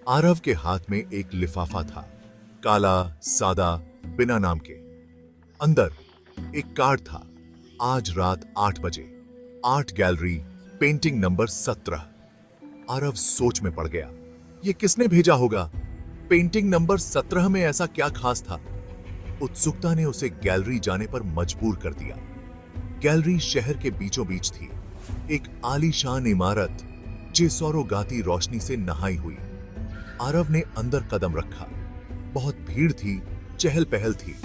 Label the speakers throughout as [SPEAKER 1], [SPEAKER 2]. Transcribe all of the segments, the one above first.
[SPEAKER 1] आरव के हाथ में एक लिफाफा था, काला, सादा, बिना नाम के। अंदर एक कार्ड था, आज रात 8 बजे, art gallery, painting number 17। Aarav सोच में पड़ गया। ये किसने भेजा होगा? पेंटिंग नंबर 17 में ऐसा क्या खास था? उत्सुकता ने उसे गैलरी जाने पर मजबूर कर दिया। गैलरी शहर के बीचों बीच थी, एक आलीशान इमारत जे सौरोगाती रोशनी से नहाई हुई। आरव ने अंदर कदम रखा। बहुत भीड़ थी, चहल पहल थी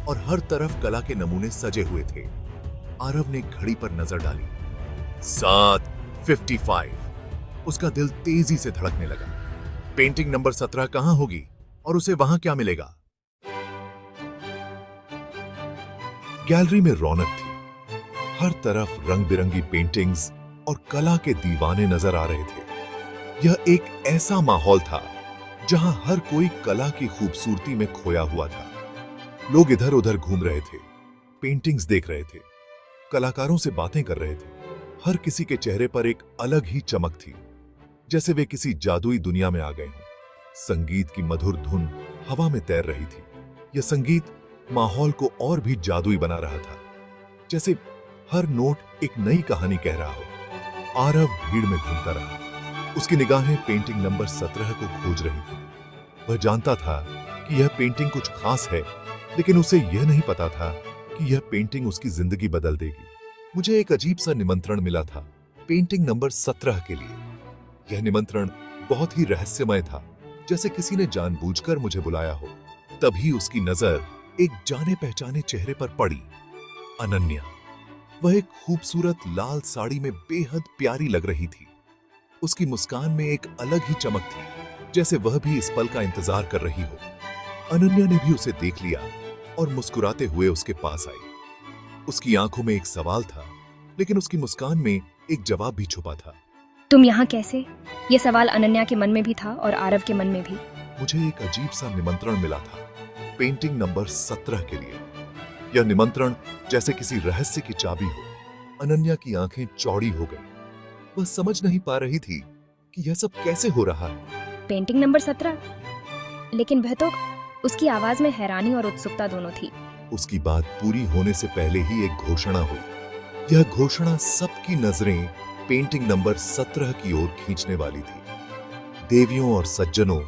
[SPEAKER 1] और हर तरफ कला के नमूने सजे हुए थे। आरव ने घड़ी पर नजर डाली। 7:55। उसका दिल तेजी से धड़कने लगा। पेंटिंग नंबर 17 कहां होगी और उसे वहां क्या मिलेगा? गैलरी में रौनक थी। हर तरफ रंग बिरंगी पेंटिंग्स और कला के दीवाने नजर आ रहे थे। यह एक ऐसा माहौल था जहां हर कोई कला की खूबसूरती में खोया हुआ था। लोग इधर उधर घूम रहे थे, पेंटिंग्स देख रहे थे, कलाकारों से बातें कर रहे थे। हर किसी के चेहरे पर एक अलग ही चमक थी, जैसे वे किसी जादुई दुनिया में आ गए हों। संगीत की मधुर धुन हवा में तैर रही थी। यह संगीत माहौल को और भी जादुई बना रहा था, जैसे हर नोट एक नई कहानी कह रहा हो। आरव भीड़ में घूमता रहा। उसकी निगाहें पेंटिंग नंबर 17 को खोज रही थी। वह जानता था कि यह पेंटिंग कुछ खास है, लेकिन उसे यह नहीं पता था कि यह पेंटिंग उसकी जिंदगी बदल देगी। मुझे एक अजीब सा निमंत्रण मिला था पेंटिंग नंबर 17 के लिए। यह निमंत्रण बहुत ही रहस्यमय था, जैसे किसी ने जानबूझकर मुझे बुलाया हो। तभी उसकी नजर एक जाने पहचाने चेहरे पर पड़ी। अनन्या। वह एक खूबसूरत लाल साड़ी में बेहद प्यारी लग रही थी। उसकी मुस्कान में एक अलग ही चमक थी, जैसे वह भी इस पल का इंतजार कर रही हो। अनन्या ने भी उसे देख लिया और मुस्कुराते हुए उसके पास आई। उसकी आंखों में एक सवाल था, लेकिन उसकी मुस्कान में एक जवाब भी छुपा था।
[SPEAKER 2] तुम यहाँ कैसे? ये सवाल अनन्या के मन में भी था और आरव के मन में भी।
[SPEAKER 1] मुझे एक अजीब सा निमंत्रण मिला था पेंटिंग नंबर 17 के लिए। यह निमंत्रण जैसे किसी रहस्य की चाबी हो। अनन्या की आंखें चौड़ी हो गई। वह समझ नहीं पा रही थी कि यह सब कैसे हो रहा है।
[SPEAKER 2] Painting number 17? लेकिन वह तो, उसकी आवाज में हैरानी और उत्सुकता दोनों थी।
[SPEAKER 1] उसकी बात पूरी होने से पहले ही एक घोषणा हुई। यह घोषणा सबकी नजरें पेंटिंग नंबर 17 की ओर खींचने वाली थी। देवियों और सज्जनों,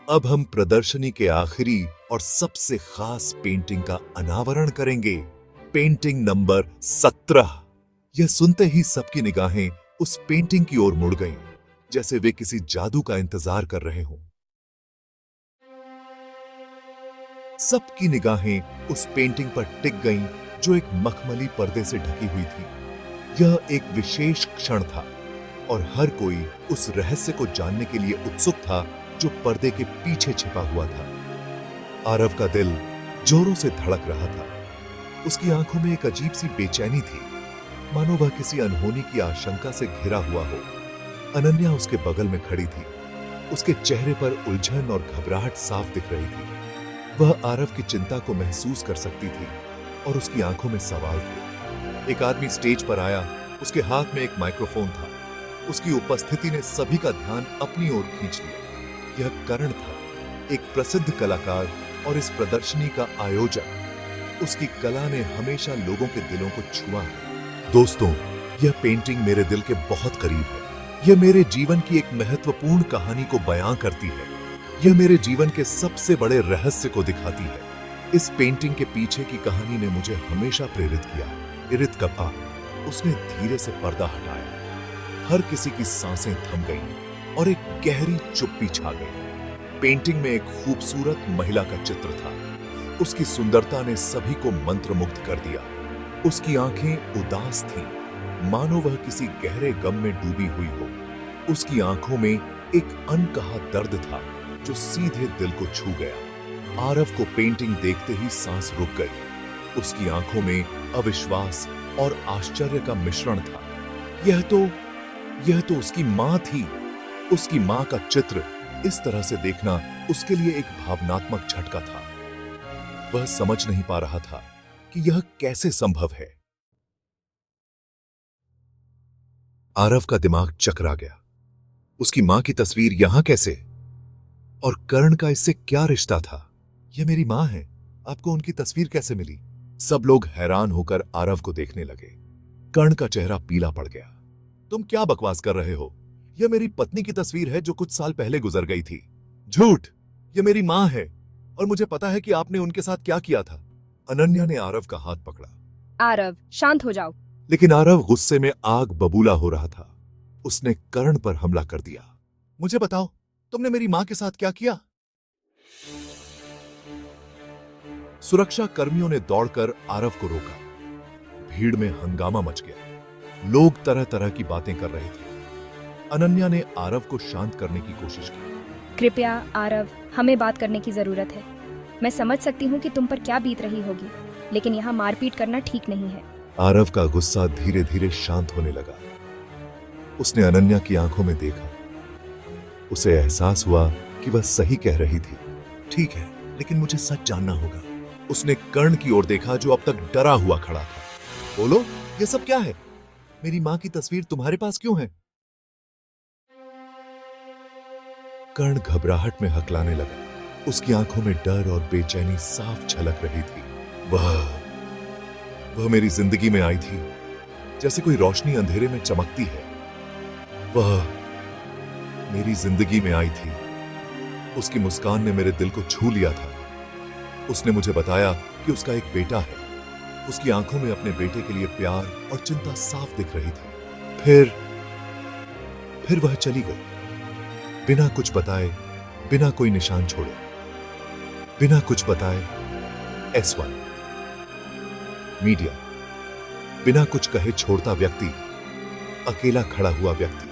[SPEAKER 1] अब हम प्रदर्शनी के आखिरी और सबसे खास पेंटिंग का अनावरण करेंगे। Painting number 17। यह सुनते ही सबकी निगाहें उस पेंटिंग की ओर मुड़ गईं, जैसे वे किसी जादू का इंतजार कर रहे हों। सबकी निगाहें उस पेंटिंग पर टिक गईं, जो एक मखमली पर्दे से ढकी हुई थी। यह एक विशेष क्षण था और हर कोई उस रहस्य को जानने के लिए उत्सुक था जो पर्दे के पीछे छिपा हुआ था। आरव का दिल जोरों से धड़क रहा था। उसकी आंखों में एक अजीब सी बेचैनी थी, मानो वह किसी अनहोनी की आशंका से घिरा हुआ हो। अनन्या उसके बगल में खड़ी थी। उसके चेहरे पर उलझन और घबराहट साफ दिख रही थी। वह आरव की चिंता को महसूस कर सकती थी और उसकी आंखों में सवाल थे। एक आदमी स्टेज पर आया। उसके हाथ में एक माइक्रोफोन था। उसकी उपस्थिति ने सभी का ध्यान अपनी ओर खींच लिया। यह करण था, एक प्रसिद्ध कलाकार और इस प्रदर्शनी का आयोजक। उसकी कला ने हमेशा लोगों के दिलों को छुआ है। दोस्तों, यह पेंटिंग मेरे दिल के बहुत करीब है। यह मेरे जीवन की एक महत्वपूर्ण कहानी को बयां करती है। यह मेरे जीवन के सबसे बड़े रहस्य को दिखाती है। इस पेंटिंग के पीछे की कहानी ने मुझे हमेशा प्रेरित किया। इरित कपा। उसने धीरे से पर्दा हटाया। हर किसी की सांसें थम गईं और एक गहरी चुप्पी छा गई। पेंटिंग में एक खूबसूरत महिला का चित्र था। उसकी सुंदरता ने सभी को मंत्रमुग्ध कर दिया। उसकी आंखें उदास थीं, मानो वह किसी गहरे गम में डूबी हुई हो। उसकी आंखों में एक अनकहा दर्द था जो सीधे दिल को छू गया। आरव को पेंटिंग देखते ही सांस रुक गई। उसकी आंखों में अविश्वास और आश्चर्य का मिश्रण था। यह तो उसकी मां थी। उसकी मां का चित्र इस तरह से देखना उसके लिए एक भावनात्मक झटका था। वह समझ नहीं पा रहा था कि यह कैसे संभव है। आरव का दिमाग चकरा गया। उसकी मां की तस्वीर यहां कैसे? और कर्ण का इससे क्या रिश्ता था? यह मेरी मां है, आपको उनकी तस्वीर कैसे मिली? सब लोग हैरान होकर आरव को देखने लगे। कर्ण का चेहरा पीला पड़ गया। तुम क्या बकवास कर रहे हो? यह मेरी पत्नी की तस्वीर है जो कुछ साल पहले गुजर गई थी। झूठ! यह मेरी मां है और मुझे पता है कि आपने उनके साथ क्या किया था। अनन्या ने आरव का हाथ पकड़ा।
[SPEAKER 2] आरव, शांत हो जाओ।
[SPEAKER 1] लेकिन आरव गुस्से में आग बबूला हो रहा था। उसने कर्ण पर हमला कर दिया। मुझे बताओ, तुमने मेरी मां के साथ क्या किया? सुरक्षा कर्मियों ने दौड़कर आरव को रोका। भीड़ में हंगामा मच गया। लोग तरह तरह की बातें कर रहे थे। अनन्या ने आरव को शांत करने की कोशिश की।
[SPEAKER 2] कृपया आरव, हमें बात करने की जरूरत है। मैं समझ सकती हूँ कि तुम पर क्या बीत रही होगी, लेकिन यहाँ मारपीट करना ठीक नहीं है।
[SPEAKER 1] आरव का गुस्सा धीरे धीरे शांत होने लगा। उसने अनन्या की आंखों में देखा। उसे एहसास हुआ कि वह सही कह रही थी। ठीक है, लेकिन मुझे सच जानना होगा। उसने कर्ण की ओर देखा जो अब तक डरा हुआ खड़ा था। बोलो, ये सब क्या है? मेरी मां की तस्वीर तुम्हारे पास क्यों है? कर्ण घबराहट में हकलाने लगा। उसकी आंखों में डर और बेचैनी साफ झलक रही थी। वह मेरी जिंदगी में आई थी, जैसे कोई रोशनी अंधेरे में चमकती है। वह मेरी जिंदगी में आई थी। उसकी मुस्कान ने मेरे दिल को छू लिया था। उसने मुझे बताया कि उसका एक बेटा है। उसकी आंखों में अपने बेटे के लिए प्यार और चिंता साफ दिख रही थी। फिर वह चली गई, बिना कुछ बताए, बिना कोई निशान छोड़े, बिना कुछ बताए। S1 मीडिया, बिना कुछ कहे छोड़ता व्यक्ति, अकेला खड़ा हुआ व्यक्ति।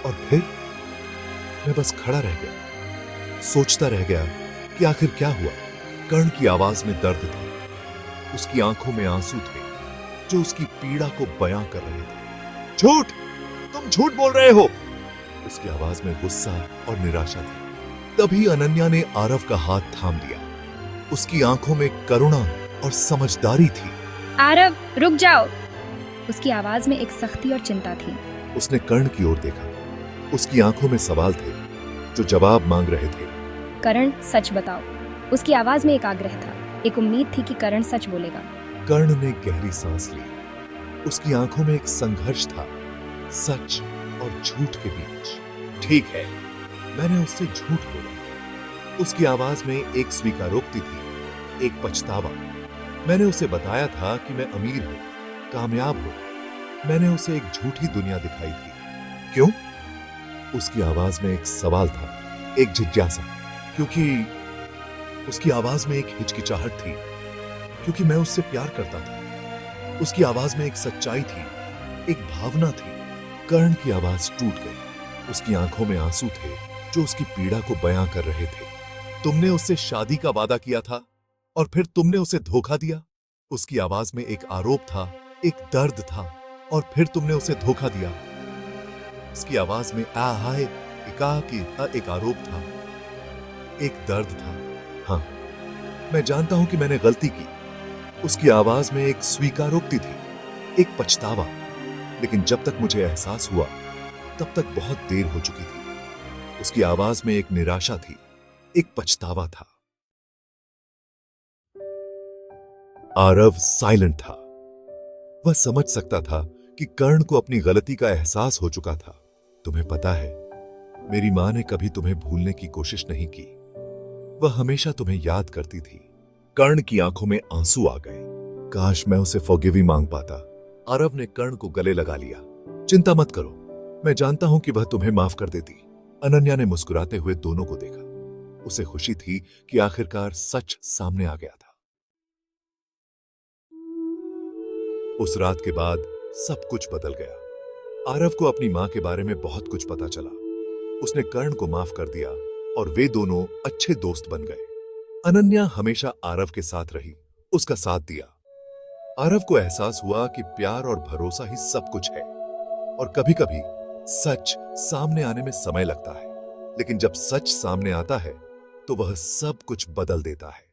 [SPEAKER 1] और फिर मैं बस खड़ा रह गया, सोचता रह गया कि आखिर क्या हुआ। कर्ण की आवाज में दर्द था। उसकी आंखों में आंसू थे जो उसकी पीड़ा को बयां कर रहे थे। झूठ! तुम झूठ बोल रहे हो! उसकी आवाज में गुस्सा और निराशा थी। तभी अनन्या ने आरव का हाथ थाम लिया। उसकी आंखों में करुणा और समझदारी थी।
[SPEAKER 2] आरव, रुक जाओ। उसकी आवाज में एक सख्ती और चिंता थी।
[SPEAKER 1] उसने कर्ण की ओर देखा। उसकी आंखों में सवाल थे जो जवाब मांग रहे थे।
[SPEAKER 2] कर्ण, सच बताओ। उसकी आवाज में एक आग्रह था, एक उम्मीद थी कि कर्ण सच बोलेगा।
[SPEAKER 1] कर्ण ने गहरी सांस ली। उसकी आंखों में एक संघर्ष था, सच और झूठ के बीच। ठीक है, मैंने उससे झूठ बोला। उसकी आवाज में एक स्वीकारोक्ति थी, एक पछतावा। मैंने उसे बताया था कि मैं अमीर हूं, कामयाब हूं। मैंने उसे एक झूठी दुनिया दिखाई थी। क्यों? उसकी आवाज में एक सवाल था, एक जिज्ञासा। क्योंकि उसकी आवाज में एक हिचकिचाहट थी, क्योंकि मैं उससे प्यार करता था। उसकी आवाज में एक सच्चाई थी, एक भावना थी। कर्ण की आवाज टूट गई। उसकी आंखों में आंसू थे जो उसकी पीड़ा को बयां कर रहे थे। तुमने उससे शादी का वादा किया था और फिर तुमने उसे धोखा दिया। उसकी आवाज में एक आरोप था, एक दर्द था, और फिर तुमने उसे धोखा दिया। उसकी आवाज में आहाय एकाकी एक आरोप था, एक दर्द था। हाँ, मैं जानता हूं कि मैंने गलती की। उसकी आवाज में एक स्वीकारोक्ति थी, एक पछतावा। लेकिन जब तक मुझे एहसास हुआ, तब तक बहुत देर हो चुकी थी। उसकी आवाज में एक निराशा थी, एक पछतावा था। आरव साइलेंट था। वह समझ सकता था कि कर्ण को अपनी गलती का एहसास हो चुका था। तुम्हें पता है, मेरी मां ने कभी तुम्हें भूलने की कोशिश नहीं की। वह हमेशा तुम्हें याद करती थी। कर्ण की आंखों में आंसू आ गए। काश मैं उसे फॉरगिव मांग पाता। आरव ने कर्ण को गले लगा लिया। चिंता मत करो, मैं जानता हूं कि वह तुम्हें माफ कर देती। अनन्या ने मुस्कुराते हुए दोनों को देखा। उसे खुशी थी कि आखिरकार सच सामने आ गया था। उस रात के बाद सब कुछ बदल गया। आरव को अपनी मां के बारे में बहुत कुछ पता चला। उसने कर्ण को माफ कर दिया और वे दोनों अच्छे दोस्त बन गए। अनन्या हमेशा आरव के साथ रही, उसका साथ दिया। आरव को एहसास हुआ कि प्यार और भरोसा ही सब कुछ है। और कभी कभी सच सामने आने में समय लगता है, लेकिन जब सच सामने आता है तो वह सब कुछ बदल देता है।